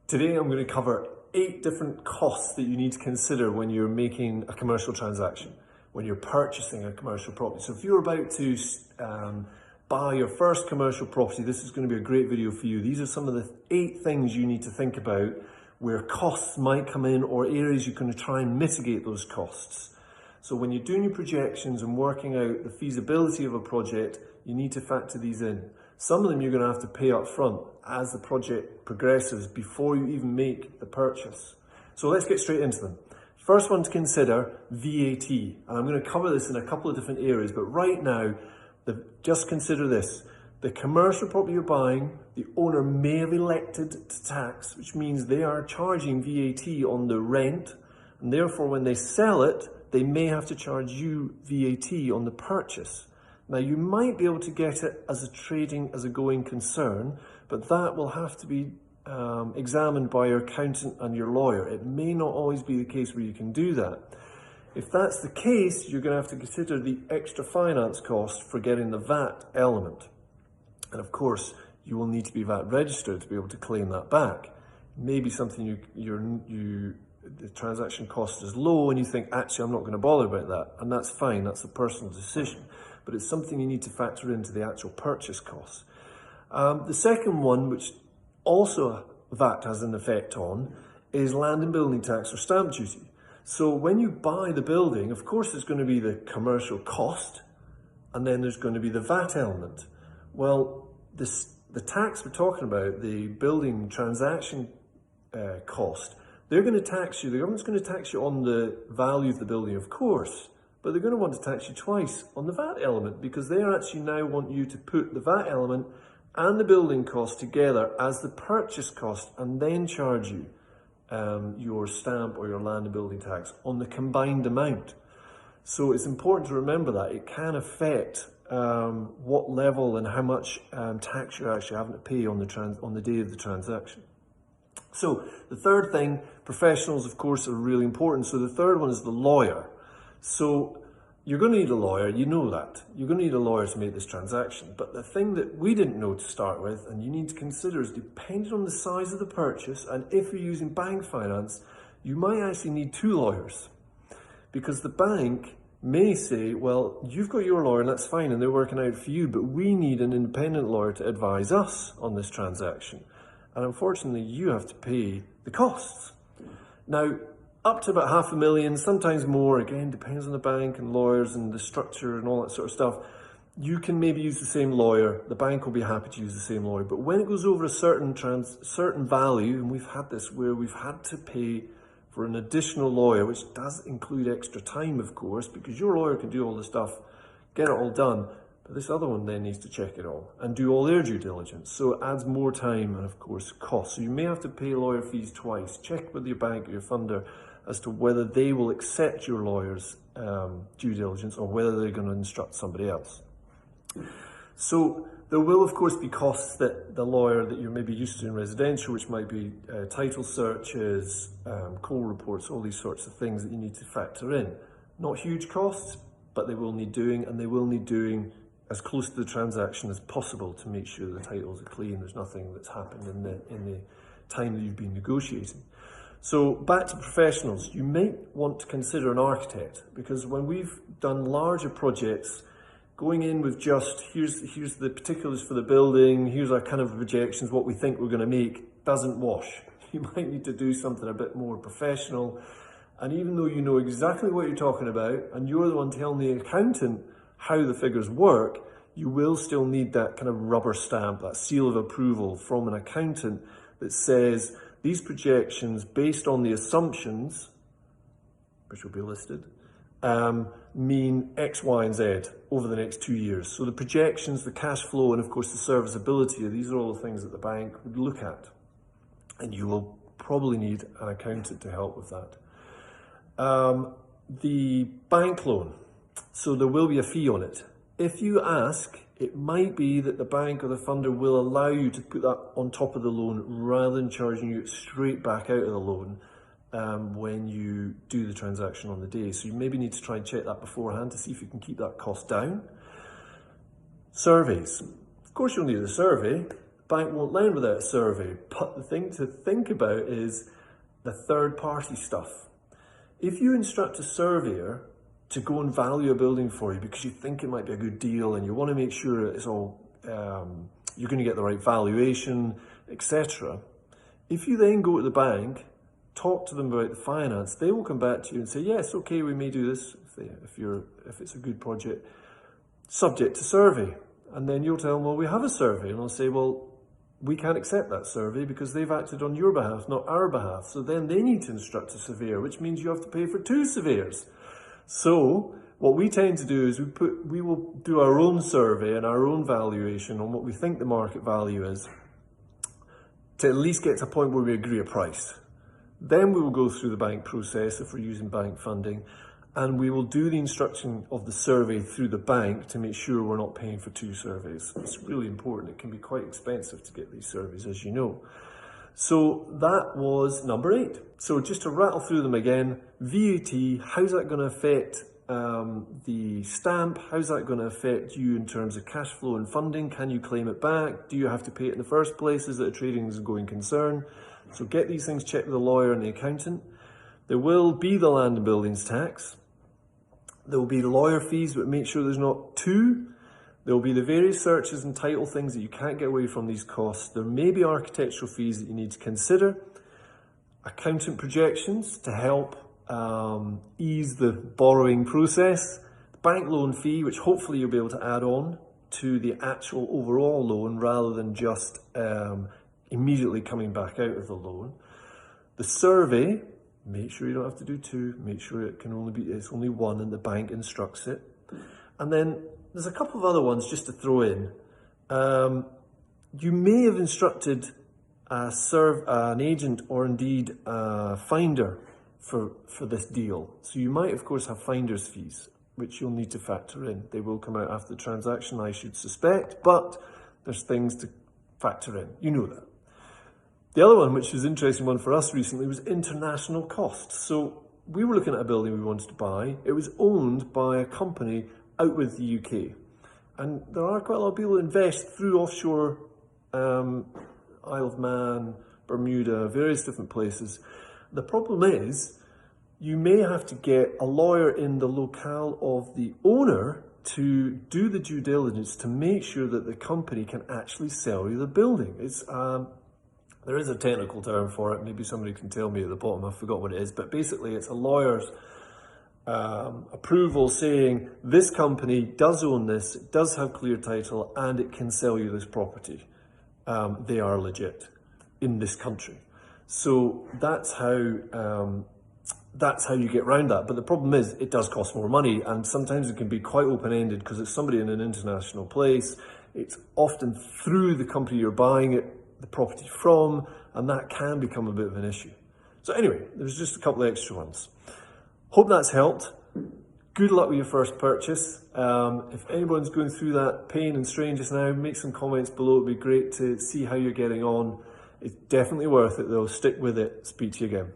Today I'm going to cover 8 different costs that you need to consider when you're making a commercial transaction, when you're purchasing a commercial property. So if you're about to buy your first commercial property, this is going to be a great video for you. These are some of the 8 things you need to think about where costs might come in or areas you're going to try and mitigate those costs. So when you're doing your projections and working out the feasibility of a project, you need to factor these in. Some of them you're going to have to pay up front as the project progresses before you even make the purchase. So let's get straight into them. First one to consider, VAT. And I'm going to cover this in a couple of different areas, but right now, just consider this. The commercial property you're buying, the owner may have elected to tax, which means they are charging VAT on the rent, and therefore when they sell it, they may have to charge you VAT on the purchase. Now you might be able to get it as a going concern, but that will have to be examined by your accountant and your lawyer. It may not always be the case where you can do that. If that's the case, you're going to have to consider the extra finance cost for getting the VAT element. And of course, you will need to be VAT registered to be able to claim that back. Maybe something the transaction cost is low and you think, actually, I'm not going to bother about that. And that's fine, that's a personal decision. But it's something you need to factor into the actual purchase costs. The second one, which also VAT has an effect on, is land and building tax or stamp duty. So when you buy the building, of course, there's going to be the commercial cost, and then there's going to be the VAT element. Well, the tax we're talking about, the building transaction cost, they're going to tax you, the government's going to tax you on the value of the building, of course, but they're going to want to tax you twice on the VAT element because they actually now want you to put the VAT element and the building cost together as the purchase cost and then charge you your stamp or your land and building tax on the combined amount. So it's important to remember that it can affect what level and how much tax you're actually having to pay on the day of the transaction. So the third thing, professionals of course are really important. So the third one is the lawyer. So you're going to need a lawyer, you know that. You're going to need a lawyer to make this transaction. But the thing that we didn't know to start with, and you need to consider, is depending on the size of the purchase, and if you're using bank finance, you might actually need 2 lawyers. Because the bank may say, well, you've got your lawyer and that's fine and they're working out for you, but we need an independent lawyer to advise us on this transaction. And unfortunately, you have to pay the costs. Now, up to about $500,000, sometimes more, again, depends on the bank and lawyers and the structure and all that sort of stuff. You can maybe use the same lawyer. The bank will be happy to use the same lawyer. But when it goes over a certain value, and we've had this where we've had to pay for an additional lawyer, which does include extra time, of course, because your lawyer can do all the stuff, get it all done, but this other one then needs to check it all and do all their due diligence. So it adds more time and, of course, cost. So you may have to pay lawyer fees twice. Check with your bank or your funder as to whether they will accept your lawyer's due diligence or whether they're going to instruct somebody else. So there will, of course, be costs that the lawyer that you're maybe used to in residential, which might be title searches, call reports, all these sorts of things that you need to factor in. Not huge costs, but they will need doing, and they will need doing as close to the transaction as possible to make sure the titles are clean. There's nothing that's happened in the time that you've been negotiating. So back to professionals, you may want to consider an architect, because when we've done larger projects, going in with just, here's the particulars for the building, here's our kind of projections, what we think we're going to make, doesn't wash. You might need to do something a bit more professional. And even though you know exactly what you're talking about, and you're the one telling the accountant how the figures work, you will still need that kind of rubber stamp, that seal of approval from an accountant that says, these projections, based on the assumptions, which will be listed, mean X, Y, and Z over the next 2 years. So the projections, the cash flow, and of course the serviceability, these are all the things that the bank would look at. And you will probably need an accountant to help with that. The bank loan, so there will be a fee on it. If you ask, it might be that the bank or the funder will allow you to put that on top of the loan rather than charging you straight back out of the loan when you do the transaction on the day. So you maybe need to try and check that beforehand to see if you can keep that cost down. Surveys. Of course you'll need a survey. bank won't lend without a survey. But the thing to think about is the third-party stuff. If you instruct a surveyor to go and value a building for you because you think it might be a good deal and you want to make sure it's all, you're going to get the right valuation, etc. If you then go to the bank, talk to them about the finance, they will come back to you and say, yes, okay, we may do this if it's a good project, subject to survey. And then you'll tell them, well, we have a survey. And they'll say, well, we can't accept that survey because they've acted on your behalf, not our behalf. So then they need to instruct a surveyor, which means you have to pay for 2 surveyors. So what we tend to do is we will do our own survey and our own valuation on what we think the market value is to at least get to a point where we agree a price. Then we will go through the bank process if we're using bank funding, and we will do the instruction of the survey through the bank to make sure we're not paying for 2 surveys. It's really important. It can be quite expensive to get these surveys, as you know. So that was number 8. So just to rattle through them again, VAT, how's that going to affect the stamp? How's that going to affect you in terms of cash flow and funding? Can you claim it back? Do you have to pay it in the first place? Is it a trading and going concern? So get these things checked with the lawyer and the accountant. There will be the land and buildings tax. There will be lawyer fees, but make sure there's not 2. There will be the various searches and title things that you can't get away from these costs. There may be architectural fees that you need to consider. Accountant projections to help ease the borrowing process. The bank loan fee, which hopefully you'll be able to add on to the actual overall loan rather than just immediately coming back out of the loan. The survey, make sure you don't have to do 2. Make sure it's only 1 and the bank instructs it. And then there's a couple of other ones just to throw in. You may have instructed an agent or indeed a finder for this deal. So you might, of course, have finder's fees, which you'll need to factor in. They will come out after the transaction, I should suspect, but there's things to factor in. You know that. The other one, which is an interesting one for us recently, was international costs. So we were looking at a building we wanted to buy. It was owned by a company out with the UK. And there are quite a lot of people who invest through offshore, Isle of Man, Bermuda, various different places. The problem is, you may have to get a lawyer in the locale of the owner to do the due diligence to make sure that the company can actually sell you the building. There is a technical term for it. Maybe somebody can tell me at the bottom. I forgot what it is. But basically, it's a lawyer's approval saying this company does own this, it does have clear title, and it can sell you this property. They are legit in this country. So that's how you get around that. But the problem is it does cost more money, and sometimes it can be quite open-ended because it's somebody in an international place. It's often through the company you're buying the property from, and that can become a bit of an issue. So anyway, there's just a couple of extra ones. Hope that's helped. Good luck with your first purchase. If anyone's going through that pain and strain just now, make some comments below. It'd be great to see how you're getting on. It's definitely worth it though. Stick with it. Speak to you again.